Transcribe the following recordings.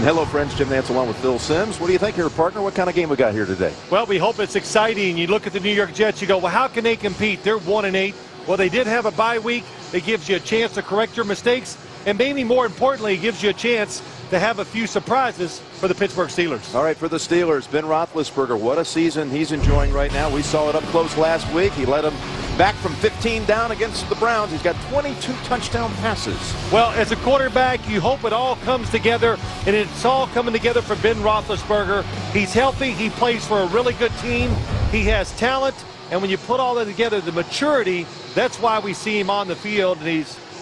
And hello, friends. Jim Nance along with Phil Simms. What do you think here, partner? What kind of game we got here today? Well, we hope it's exciting. You look at the New York Jets, you go, well, how can they compete? They're 1-8. Well, they did have a bye week. It gives you a chance to correct your mistakes. And maybe more importantly, it gives you a chance to have a few surprises for the Pittsburgh Steelers. All right, for the Steelers, Ben Roethlisberger, what a season he's enjoying right now. We saw it up close last week. He led them back from 15 down against the Browns. He's got 22 touchdown passes. Well, as a quarterback, you hope it all comes together, and it's all coming together for Ben Roethlisberger. He's healthy. He plays for a really good team. He has talent, and when you put all that together, the maturity, that's why we see him on the field,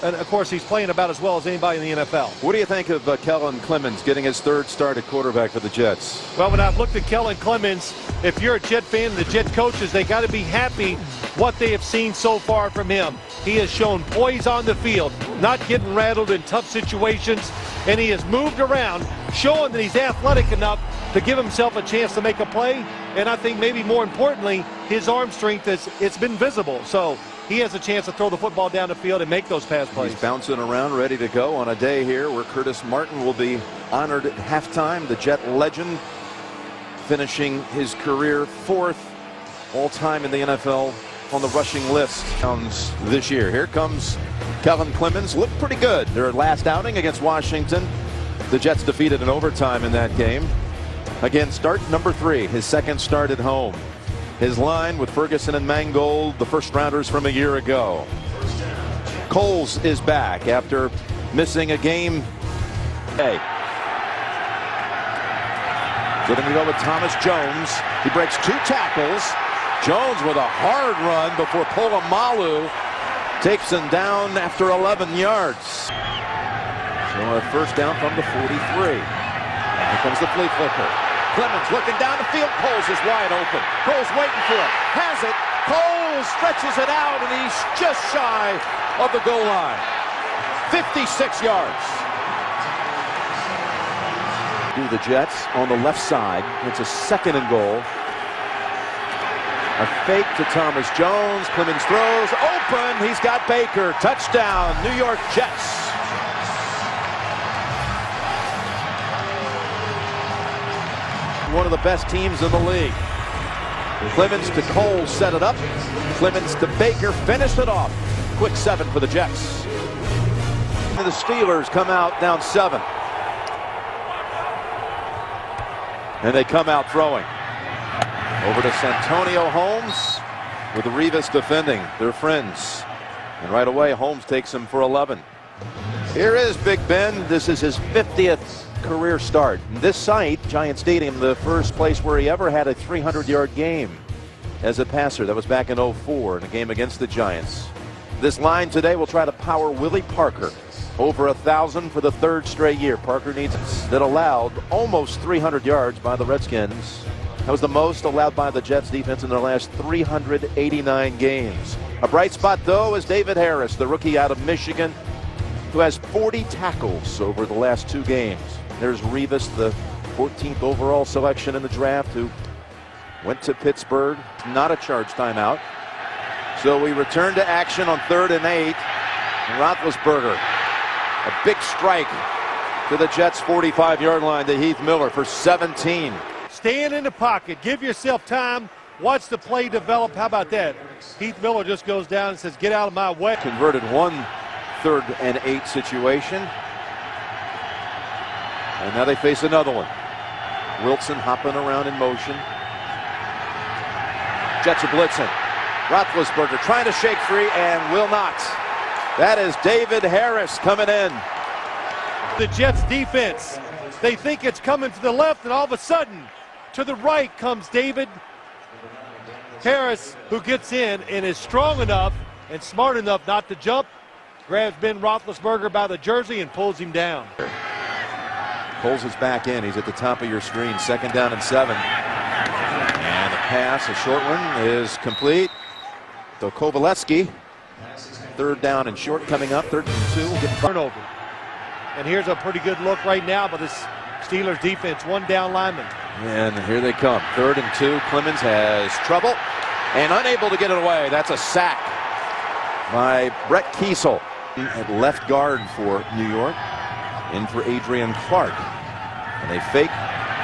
and of course, he's playing about as well as anybody in the NFL. What do you think of Kellen Clemens getting his third start at quarterback for the Jets? Well, when I've looked at Kellen Clemens, if you're a Jet fan, the Jet coaches, they got to be happy what they have seen so far from him. He has shown poise on the field, not getting rattled in tough situations, and he has moved around, showing that he's athletic enough to give himself a chance to make a play. And I think maybe more importantly, his arm strength, it's been visible. So he has a chance to throw the football down the field and make those pass plays. He's bouncing around, ready to go on a day here where Curtis Martin will be honored at halftime. The Jet legend finishing his career fourth all-time in the NFL on the rushing list this year. Here comes Kellen Clemens. Looked pretty good. Their last outing against Washington. The Jets defeated in overtime in that game. Again, start number 3, his second start at home. His line with Ferguson and Mangold, the first rounders from a year ago. Coles is back after missing a game. Hey. So then we go with Thomas Jones. He breaks 2 tackles. Jones with a hard run before Polamalu takes him down after 11 yards. So a first down from the 43. Here comes the flea flicker. Clemens looking down the field. Coles is wide open. Coles waiting for it. Has it. Coles stretches it out, and he's just shy of the goal line. 56 yards. Do the Jets on the left side. It's a 2nd and goal. A fake to Thomas Jones. Clemens throws. Open. He's got Baker. Touchdown. New York Jets. One of the best teams in the league. Clemens to Cole set it up. Clemens to Baker finished it off. Quick 7 for the Jets. And the Steelers come out down 7. And they come out throwing. Over to Santonio Holmes with Revis defending. They're friends. And right away, Holmes takes him for 11. Here is Big Ben. This is his 50th career start. This site, Giant Stadium, the first place where he ever had a 300-yard game as a passer. That was back in 04 in a game against the Giants. This line today will try to power Willie Parker. Over 1,000 for the 3rd straight year. Parker needs that allowed almost 300 yards by the Redskins. That was the most allowed by the Jets defense in their last 389 games. A bright spot, though, is David Harris, the rookie out of Michigan, who has 40 tackles over the last 2 games. There's Revis, the 14th overall selection in the draft, who went to Pittsburgh. Not a charge timeout. So we return to action on 3rd and 8. And Roethlisberger, a big strike to the Jets' 45-yard line to Heath Miller for 17. Stand in the pocket. Give yourself time. Watch the play develop. How about that? Heath Miller just goes down and says, get out of my way. Converted one 3rd and 8 situation. And now they face another one. Wilson hopping around in motion. Jets are blitzing. Roethlisberger trying to shake free and will not. That is David Harris coming in. The Jets defense, they think it's coming to the left, and all of a sudden to the right comes David Harris, who gets in and is strong enough and smart enough not to jump. Grabs Ben Roethlisberger by the jersey and pulls him down. Coles is back in. He's at the top of your screen. 2nd down and 7. And the pass, a short one, is complete. To Kovalevsky. 3rd down and short coming up. 3rd and 2. We'll get turnover. And here's a pretty good look right now by this Steelers defense. 1 down lineman. And here they come. 3rd and 2. Clemens has trouble and unable to get it away. That's a sack by Brett Kiesel at left guard for New York. In for Adrian Clark. And they fake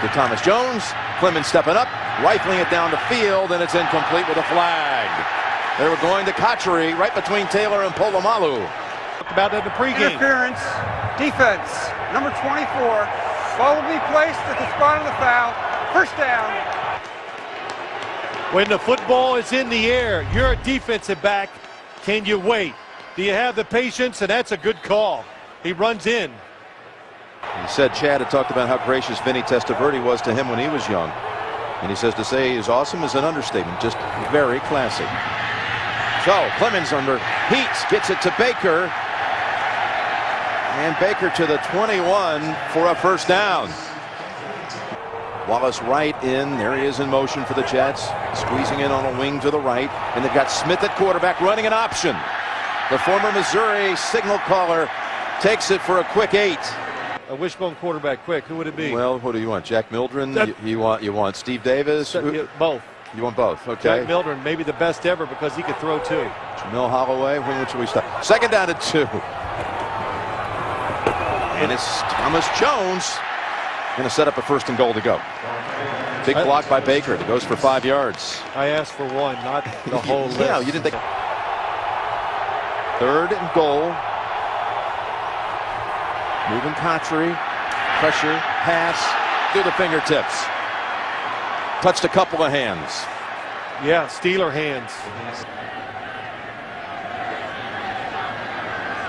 to Thomas Jones. Clemens stepping up, rifling it down the field, and it's incomplete with a flag. They were going to Kachary right between Taylor and Polamalu. Talked about that in the pregame. Interference, defense, number 24. Ball will be placed at the spot of the foul. First down. When the football is in the air, you're a defensive back. Can you wait? Do you have the patience? And that's a good call. He runs in. He said Chad had talked about how gracious Vinny Testaverde was to him when he was young. And he says to say he's awesome is an understatement. Just very classy. So Clemens under heat, gets it to Baker. And Baker to the 21 for a first down. Wallace right in. There he is in motion for the Jets. Squeezing in on a wing to the right. And they've got Smith at quarterback running an option. The former Missouri signal caller takes it for a quick 8. A wishbone quarterback quick. Who would it be? Well, who do you want? Jack Mildren? You want Steve Davis? Both. You want both? Okay. Jack Mildren, maybe the best ever because he could throw too. Jamil Holloway. When should we start? Second down and 2. And it's Thomas Jones going to set up a first and goal to go. Big block by Baker. It goes for 5 yards. I asked for one, not the whole list. Yeah, you didn't think. Third and goal. Moving Kachary. Pressure. Pass. Through the fingertips. Touched a couple of hands. Yeah, Steeler hands.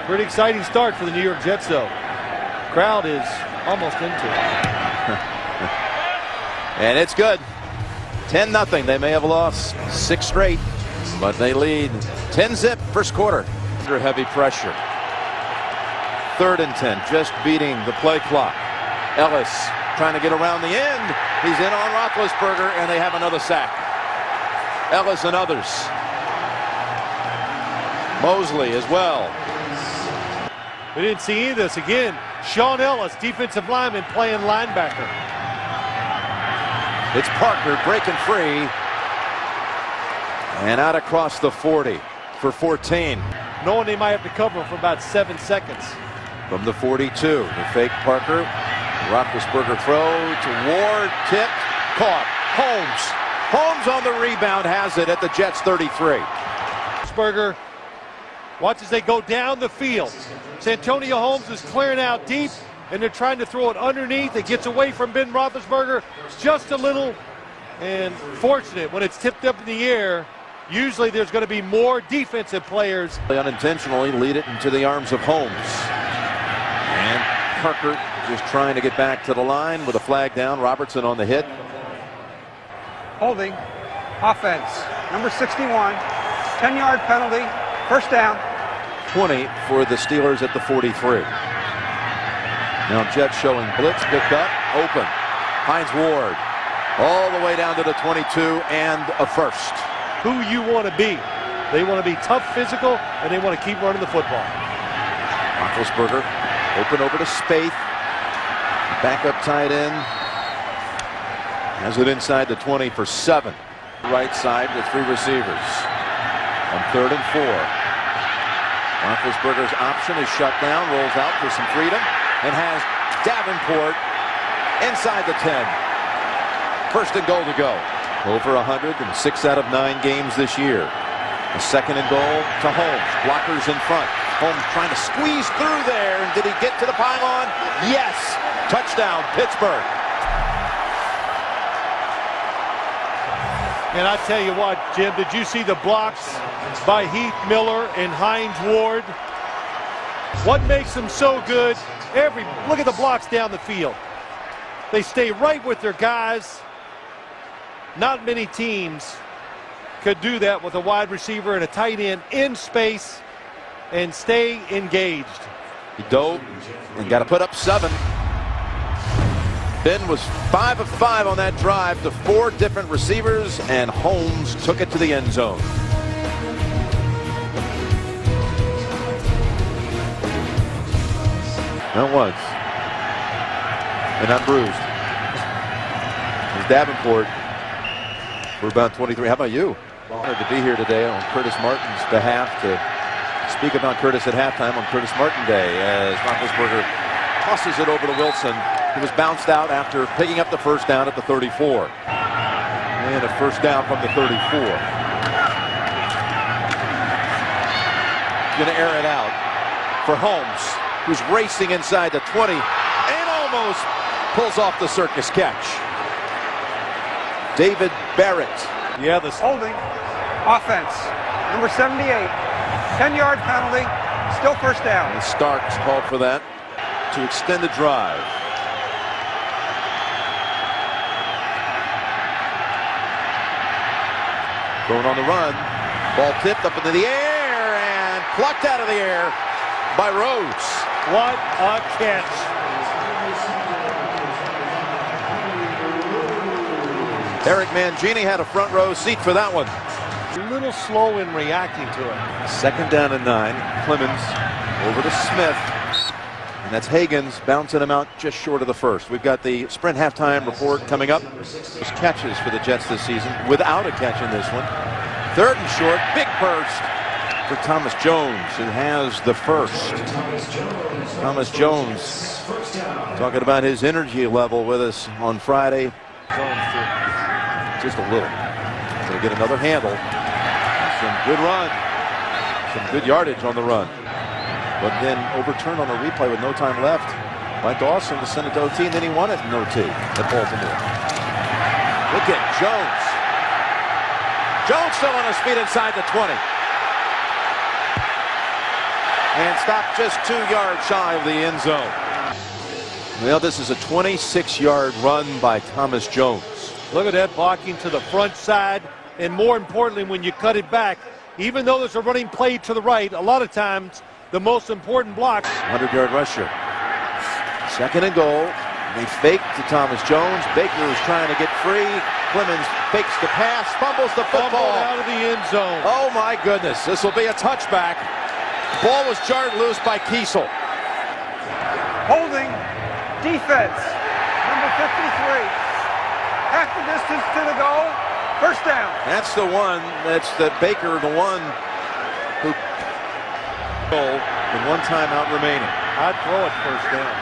Pretty exciting start for the New York Jets, though. Crowd is almost into it. And it's good. 10-0. They may have lost 6 straight, but they lead 10-zip first quarter. Under heavy pressure. 3rd and 10, just beating the play clock. Ellis trying to get around the end. He's in on Roethlisberger, and they have another sack. Ellis and others. Mosley as well. We didn't see any of this again. Sean Ellis, defensive lineman, playing linebacker. It's Parker breaking free. And out across the 40 for 14. Knowing they might have to cover him for about 7 seconds. From the 42, the fake Parker. Roethlisberger throw to Ward, tipped, caught. Holmes on the rebound, has it at the Jets 33. Roethlisberger, watch as they go down the field. Santonio Holmes is clearing out deep, and they're trying to throw it underneath. It gets away from Ben Roethlisberger just a little, and fortunate when it's tipped up in the air. Usually there's going to be more defensive players. They unintentionally lead it into the arms of Holmes. And Parker just trying to get back to the line with a flag down. Robertson on the hit. Holding. Offense. Number 61. 10-yard penalty. First down. 20 for the Steelers at the 43. Now Jets showing blitz, picked up, open. Hines Ward all the way down to the 22 and a first. Who you want to be. They want to be tough, physical, and they want to keep running the football. Roethlisberger open over to Spaeth. Backup tight end. Has it inside the 20 for 7. Right side with 3 receivers. On 3rd and 4. Roethlisberger's option is shut down, rolls out for some freedom, and has Davenport inside the 10. First and goal to go. Over 100 in 6 out of 9 games this year. A second and goal to Holmes. Blockers in front. Holmes trying to squeeze through there. And did he get to the pylon? Yes. Touchdown, Pittsburgh. And I tell you what, Jim, did you see the blocks by Heath Miller and Hines Ward? What makes them so good? Look at the blocks down the field. They stay right with their guys. Not many teams could do that with a wide receiver and a tight end in space and stay engaged. He dove and got to put up 7. Ben was 5 of 5 on that drive to 4 different receivers, and Holmes took it to the end zone. That was. And not bruised. It's Davenport for about 23. How about you? Honored to be here today on Curtis Martin's behalf to speak about Curtis at halftime on Curtis Martin Day as Roethlisberger tosses it over to Wilson. He was bounced out after picking up the first down at the 34. And a first down from the 34. Going to air it out for Holmes, who's racing inside the 20 and almost pulls off the circus catch. David Barrett. Yeah, the Holding. Offense. Number 78. 10-yard penalty. Still first down. And Starks called for that to extend the drive. Going on the run. Ball tipped up into the air and plucked out of the air by Rhodes. What a catch. Eric Mangini had a front row seat for that one. A little slow in reacting to it. Second down and 9. Clemens over to Smith. And that's Higgins bouncing him out just short of the first. We've got the Sprint halftime report coming up. There's catches for the Jets this season without a catch in this one. Third and short, big burst for Thomas Jones, who has the first. Thomas Jones talking about his energy level with us on Friday. Just a little. Going to get another handle. Some good run. Some good yardage on the run. But then overturned on a replay with no time left by Dawson to send it to OT, and then he won it in OT at Baltimore. Look at Jones. Jones still on his feet inside the 20. And stopped just 2 yards shy of the end zone. Well, this is a 26-yard run by Thomas Jones. Look at that blocking to the front side. And more importantly, when you cut it back, even though there's a running play to the right, a lot of times the most important block. 100-yard rusher. Second and goal. They fake to Thomas Jones. Baker is trying to get free. Clemens fakes the pass, fumbles the football out of the end zone. Oh my goodness, this will be a touchback. Ball was jarred loose by Kiesel. Holding. Defense. Number 53. Half the distance to the goal. First down. That's the one. That's the Baker, the one who goal with one timeout remaining. I'd throw it first down.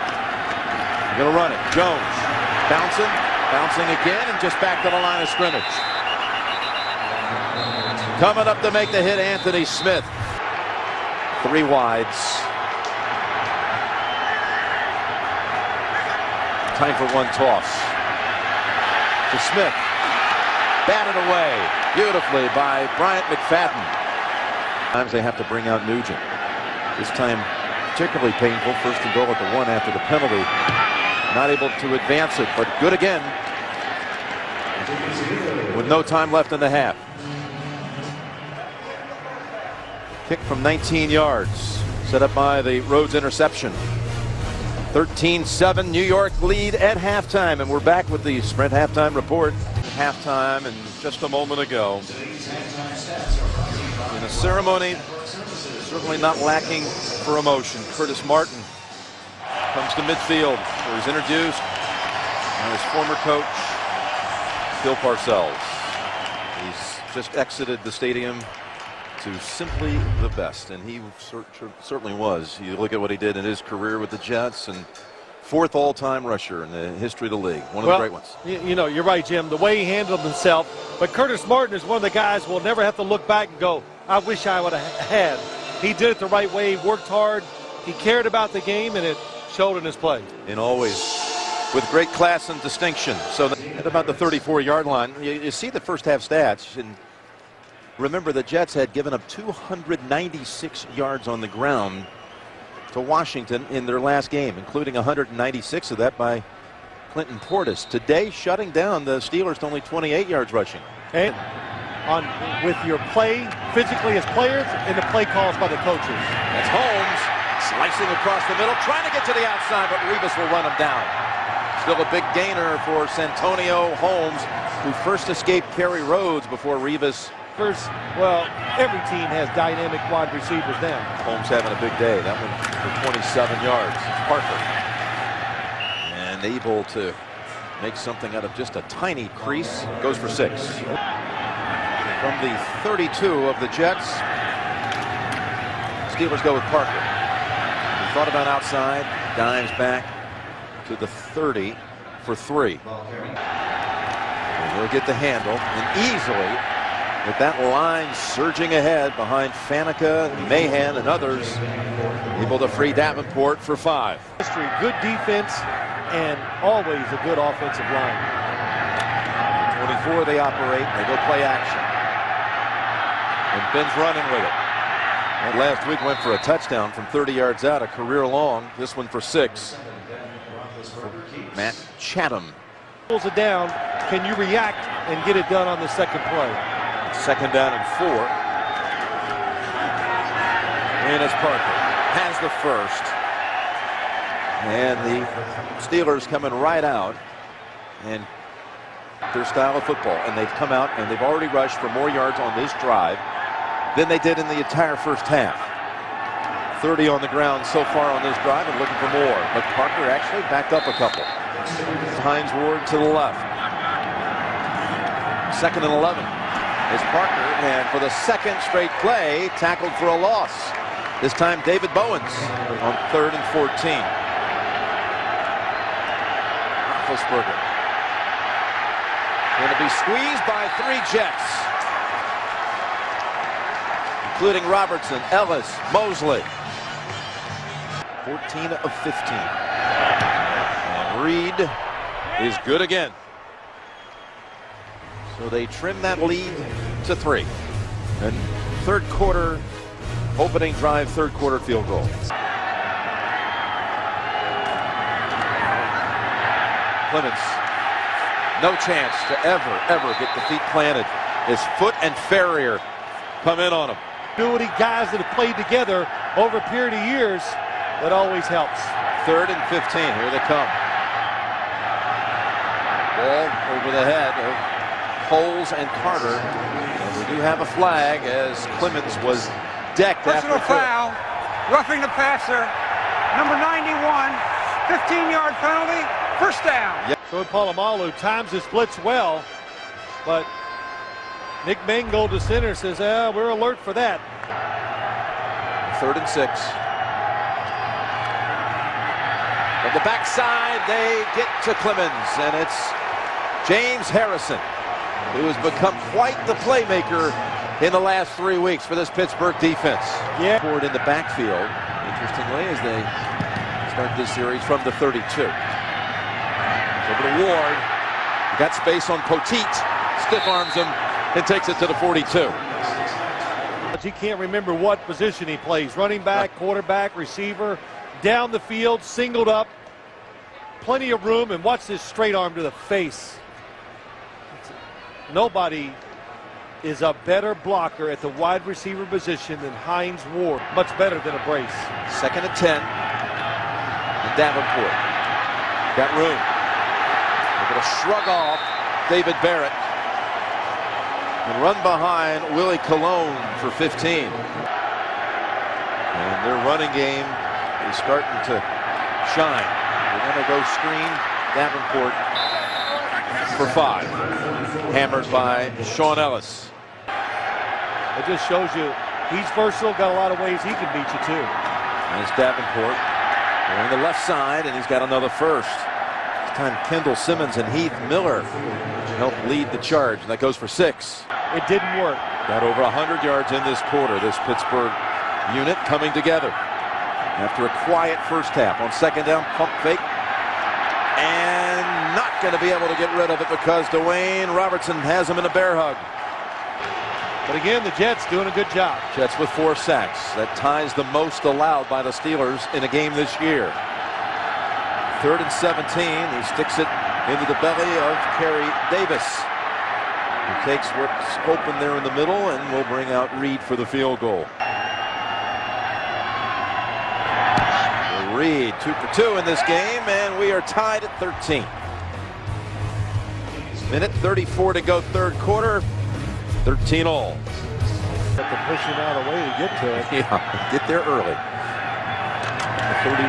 They're going to run it. Jones bouncing again, and just back to the line of scrimmage. Coming up to make the hit, Anthony Smith. 3 wides. Time for one toss. To Smith. Batted away beautifully by Bryant McFadden. Sometimes they have to bring out Nugent. This time particularly painful. First and goal at the 1 after the penalty. Not able to advance it, but good again. With no time left in the half. Kick from 19 yards. Set up by the Rhodes interception. 13-7 New York lead at halftime, and we're back with the Sprint halftime report. Halftime, and just a moment ago, in a ceremony certainly not lacking for emotion, Curtis Martin comes to midfield where he's introduced by his former coach, Bill Parcells. He's just exited the stadium to simply the best, and he certainly was. You look at what he did in his career with the Jets, and 4th all-time rusher in the history of the league. One of the great ones. You know, you're right, Jim. The way he handled himself. But Curtis Martin is one of the guys we'll never have to look back and go, I wish I would have had. He did it the right way. He worked hard. He cared about the game, and it showed in his play. And always with great class and distinction. So at about the 34-yard line, you see the first half stats. And remember, the Jets had given up 296 yards on the ground to Washington in their last game, including 196 of that by Clinton Portis. Today, shutting down the Steelers to only 28 yards rushing. And with your play physically as players and the play calls by the coaches. That's Holmes slicing across the middle, trying to get to the outside, but Revis will run him down. Still a big gainer for Santonio Holmes, who first escaped Kerry Rhodes before Revis. Well, every team has dynamic wide receivers now. Holmes having a big day. That one for 27 yards. Parker. And able to make something out of just a tiny crease. Goes for 6. From the 32 of the Jets, Steelers go with Parker. He thought about outside, dives back, to the 30 for 3. And he'll get the handle, and easily, with that line surging ahead behind Faneca, Mahan, and others, able to free Davenport for 5. History, good defense, and always a good offensive line. 24 they operate, they go play action. And Ben's running with it. And last week went for a touchdown from 30 yards out, a career long. This one for 6. Matt Chatham. Pulls it down. Can you react and get it done on the second play? 2nd down and 4. And it's Parker. Has the first. And the Steelers coming right out. And their style of football. And they've come out and they've already rushed for more yards on this drive than they did in the entire first half. 30 on the ground so far on this drive and looking for more. But Parker actually backed up a couple. Hines Ward to the left. 2nd and 11. Is Parker, and for the second straight play, tackled for a loss. This time David Bowens on 3rd and 14. Roethlisberger going to be squeezed by 3 Jets, including Robertson, Ellis, Mosley. 14 of 15. And Reed is good again. So they trim that lead to 3. And 3rd quarter, opening drive, 3rd quarter field goal. Clemens, no chance to ever get the feet planted. His Foot and Ferrier come in on him. Ability guys that have played together over a period of years, that always helps. 3rd and 15, here they come. Ball over the head of Poles and Carter. And we do have a flag as Clemens was decked Personal after foul, roughing the passer, number 91, 15-yard penalty, 1st down. Yep. So Polamalu times his blitz well, but Nick Mangold, the center, says, we're alert for that. 3rd and 6. From the backside, they get to Clemens, and it's James Harrison, who has become quite the playmaker in the last 3 weeks for this Pittsburgh defense. Yeah. Forward in the backfield, interestingly, as they start this series from the 32. Over to Ward. Got space on Poteet. Stiff arms him and takes it to the 42. But he can't remember what position he plays. Running back, quarterback, receiver, down the field, singled up. Plenty of room, and watch this straight arm to the face. Nobody is a better blocker at the wide receiver position than Hines Ward. Much better than a brace. 2nd and 10. And Davenport. Got room. They're going to shrug off David Barrett and run behind Willie Colon for 15. And their running game is starting to shine. They're going to go screen Davenport for 5. Hammered by Sean Ellis. It just shows you he's versatile, got a lot of ways he can beat you too. There's Davenport on the left side, and he's got another first. This time Kendall Simmons and Heath Miller help lead the charge, and that goes for 6. It didn't work. Got over 100 yards in this quarter, this Pittsburgh unit coming together. After a quiet first half on 2nd down, pump fake. And not going to be able to get rid of it because Dwayne Robertson has him in a bear hug. But again, the Jets doing a good job. Jets with 4 sacks. That ties the most allowed by the Steelers in a game this year. 3rd and 17. He sticks it into the belly of Kerry Davis. He takes what's open there in the middle and will bring out Reed for the field goal. Reed 2 for 2 in this game, and we are tied at 13. Minute 34 to go, 3rd quarter. 13 all. Have to push him out of the way to get to it. Yeah, get there early. 31.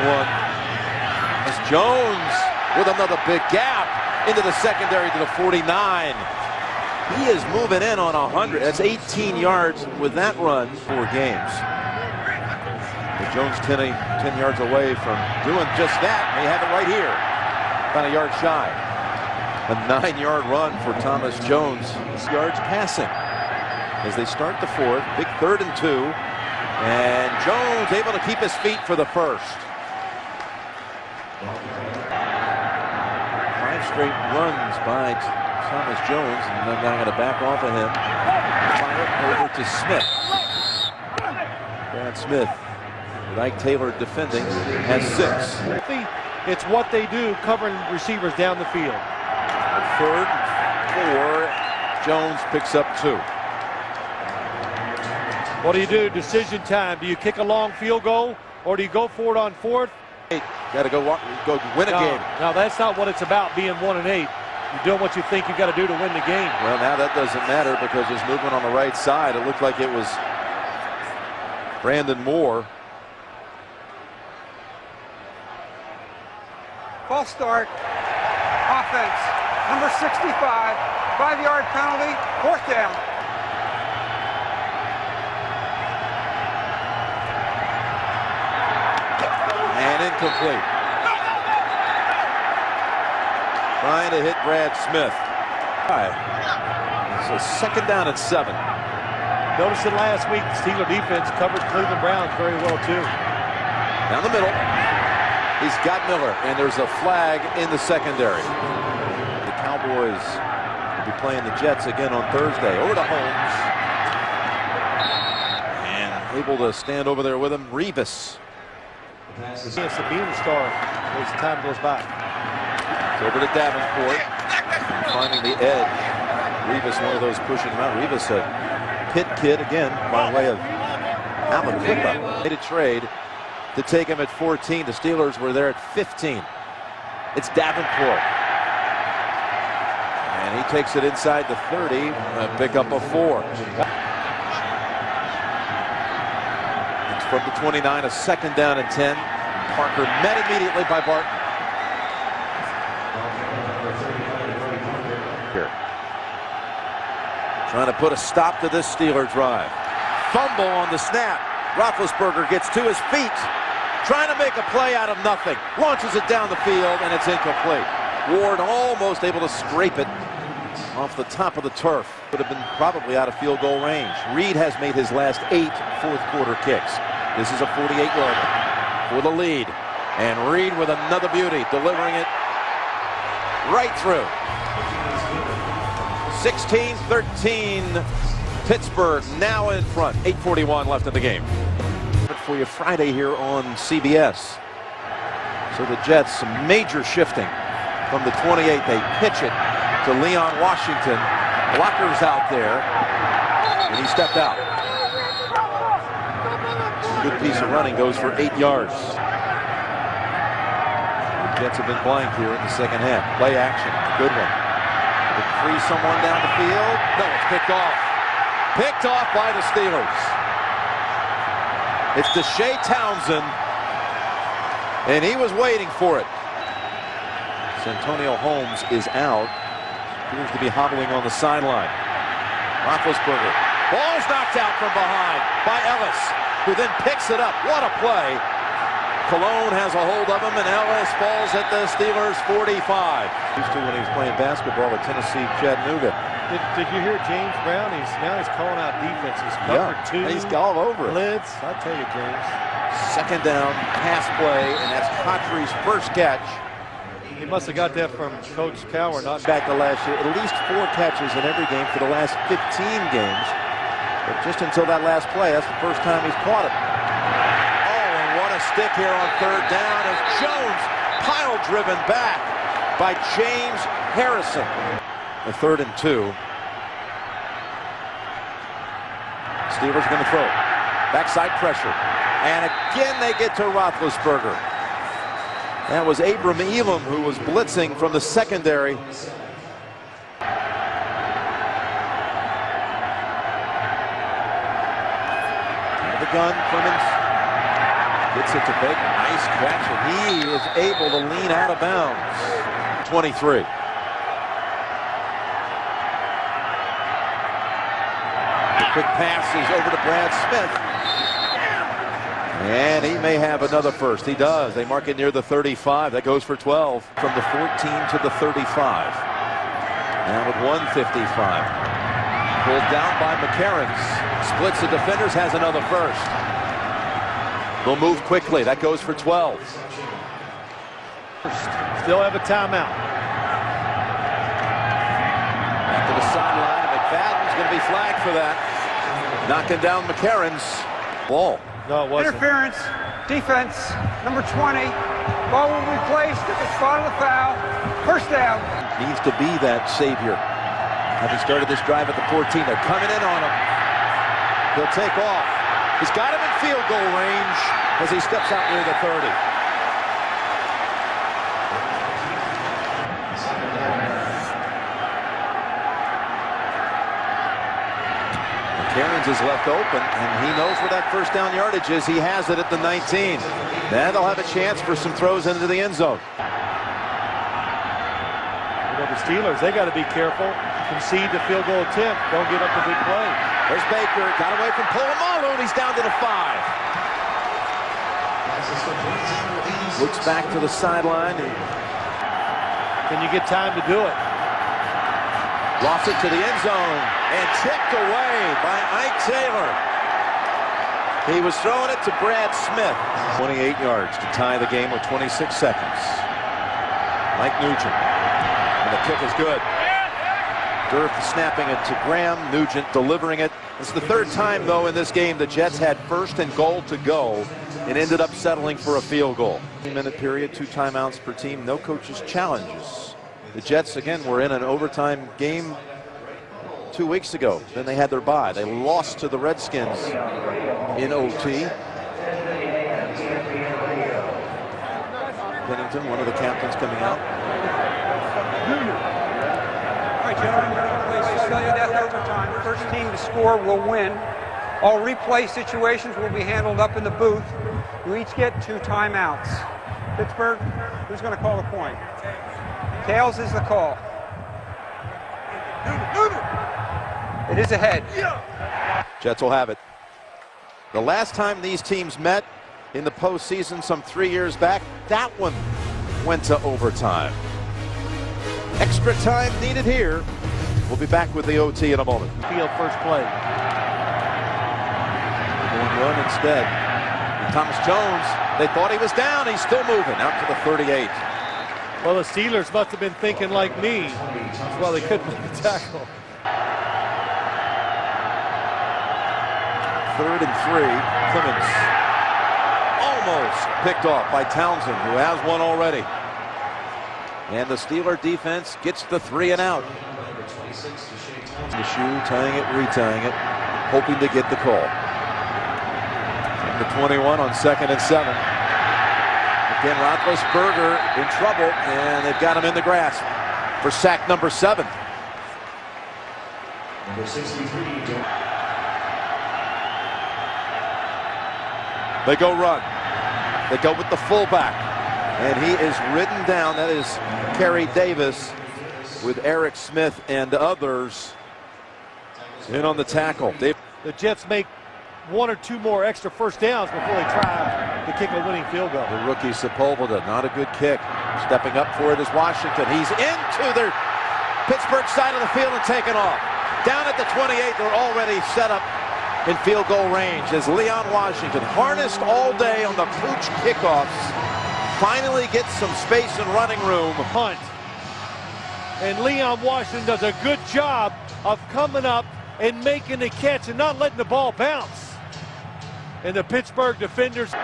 As Jones with another big gap into the secondary to the 49. He is moving in on 100. That's 18 yards with that run. 4 games. But Jones 10 yards away from doing just that. They have it right here. about a yard shy. A 9-yard run for Thomas Jones. Yards passing as they start the fourth. Big 3rd and 2. And Jones able to keep his feet for the first. 5 straight runs by Thomas Jones, and they're now going to back off of him. Fire over to Smith. Brad Smith, with Ike Taylor defending, has 6. It's what they do, covering receivers down the field. 3rd and 4. Jones picks up 2. What do you do? Decision time. Do you kick a long field goal, or do you go for it on 4th? Got to go win a game. No, that's not what it's about, being 1 and 8. You're doing what you think you got to do to win the game. Well, now that doesn't matter because there's movement on the right side. It looked like it was Brandon Moore. False start. Offense. Number 65. 5-yard penalty. 4th down. And incomplete. Trying to hit Brad Smith. So 2nd down and 7. Notice that last week, the Steeler defense covered Cleveland Browns very well, too. Down the middle. He's got Miller, and there's a flag in the secondary. The Cowboys will be playing the Jets again on Thursday. Over to Holmes. And able to stand over there with him, Revis. He has to be in the star as time goes by. It's over to Davenport. Finding the edge. Revis, one of those pushing him out. Revis, a Pitt kid again by way of Alvin Flipper. Made a trade to take him at 14. The Steelers were there at 15. It's Davenport. And he takes it inside the 30. Pick up a 4. It's from the 29, a 2nd down and 10. Parker met immediately by Barton. Here. Trying to put a stop to this Steeler drive. Fumble on the snap. Roethlisberger gets to his feet. Trying to make a play out of nothing. Launches it down the field, and it's incomplete. Ward almost able to scrape it off the top of the turf. Would have been probably out of field goal range. Reed has made his last 8 fourth-quarter kicks. This is a 48-yarder for the lead. And Reed with another beauty, delivering it right through. 16-13, Pittsburgh now in front. 8:41 left in the game. For you Friday here on CBS. So the Jets, some major shifting from the 28. They pitch it to Leon Washington. Blockers out there, and he stepped out. Good piece of running, goes for 8 yards. The Jets have been blank here in the second half. Play action, good one. They free someone down the field. No, it's picked off. Picked off by the Steelers. It's Deshae Townsend, and he was waiting for it. Santonio Holmes is out. Appears to be hobbling on the sideline. Roethlisberger. Ball's knocked out from behind by Ellis, who then picks it up. What a play. Cologne has a hold of him, and Ellis falls at the Steelers' 45. Used to when he was playing basketball at Tennessee Chattanooga. Did you hear James Brown? Now he's calling out defenses. Cover 2. He's all over it. Blitz. I tell you, James. 2nd down, pass play, and that's Cottry's first catch. He must have got that from Coach Cowher. Not back to last year. At least 4 catches in every game for the last 15 games. But just until that last play, that's the first time he's caught it. Oh, and what a stick here on 3rd down as Jones pile driven back by James Harrison. The 3rd and 2. Steelers going to throw. Backside pressure. And again they get to Roethlisberger. That was Abram Elam who was blitzing from the secondary. The gun, Clemens gets it to Baker. Nice catch, and he is able to lean out of bounds. 23. The quick pass is over to Brad Smith. And he may have another first. He does. They mark it near the 35. That goes for 12 from the 14 to the 35. Now with 155. Pulled down by McCarrons. Splits the defenders, has another first. They'll move quickly. That goes for 12. Still have a timeout. Back to the sideline. McFadden's going to be flagged for that. Knocking down McCarrons. Ball. No, it wasn't. Interference, defense, number 20. Ball will be placed at the spot of the foul. First down. Needs to be that savior. Having started this drive at the 14, they're coming in on him. He'll take off. He's got him in field goal range as he steps out near the 30. McCarrons is left open, and he knows where that first down yardage is. He has it at the 19. Then they'll have a chance for some throws into the end zone. You know, the Steelers, they got to be careful. Concede the field goal attempt. Don't get up the big play. There's Baker. Got away from Polamalu, and he's down to the 5. Looks back to the sideline. Can you get time to do it? Lost it to the end zone and tipped away by Ike Taylor. He was throwing it to Brad Smith. 28 yards to tie the game with 26 seconds. Mike Nugent. And the kick is good. Durth snapping it to Graham. Nugent delivering it. It's the third time, though, in this game the Jets had first and goal to go and ended up settling for a field goal. 3-minute period, 2 timeouts per team, no coaches' challenges. The Jets, again, were in an overtime game 2 weeks ago. Then they had their bye. They lost to the Redskins in OT. Pennington, one of the captains, coming out. All right, gentlemen, we're going to play sudden death overtime. First team to score will win. All replay situations will be handled up in the booth. You each get 2 timeouts. Pittsburgh, who's going to call the point? Tails is the call. It is ahead. Jets will have it. The last time these teams met in the postseason some 3 years back, that one went to overtime. Extra time needed here. We'll be back with the OT in a moment. Field first play. Going run instead. And Thomas Jones, they thought he was down. He's still moving out to the 38. Well, the Steelers must have been thinking like me. That's why they couldn't make the tackle. 3rd and 3. Clemens almost picked off by Townsend, who has one already. And the Steeler defense gets the 3 and out. The shoe, tying it, retying it, hoping to get the call. From the 21 on 2nd and 7. Again, Roethlisberger in trouble, and they've got him in the grasp for sack number 7. They go run. They go with the fullback, and he is ridden down. That is Kerry Davis with Eric Smith and others in on the tackle. The Jets make 1 or 2 more extra first downs before they try to kick a winning field goal. The rookie Sepulveda, not a good kick. Stepping up for it is Washington. He's into their Pittsburgh side of the field and taken off. Down at the 28, they're already set up in field goal range as Leon Washington, harnessed all day on the pooch kickoffs, finally gets some space and running room. Punt. And Leon Washington does a good job of coming up and making the catch and not letting the ball bounce. And the Pittsburgh defenders, they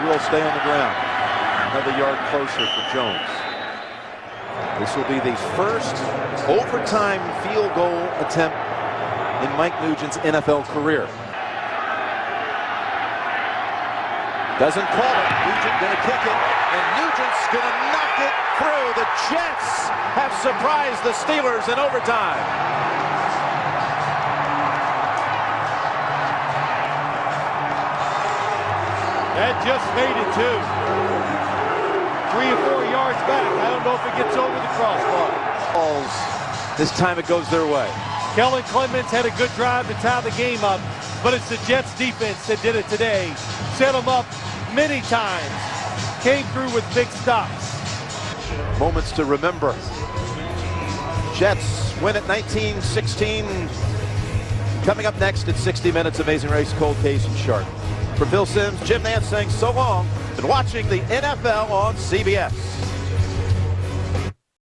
will stay on the ground. Another yard closer for Jones. This will be the first overtime field goal attempt in Mike Nugent's NFL career. Doesn't call it. Nugent gonna kick it, and Nugent's gonna knock it through. The Jets have surprised the Steelers in overtime. that just made it 2. 3 or 4 yards back. I don't know if it gets over the crossbar. This time it goes their way. Kellen Clemens had a good drive to tie the game up. but it's the Jets defense that did it today. Set them up many times. Came through with big stops. Moments to remember. Jets win at 19-16. Coming up next at 60 Minutes, Amazing Race, Cold Case and Shark. For Phil Simms, Jim Nance saying so long, and watching the NFL on CBS.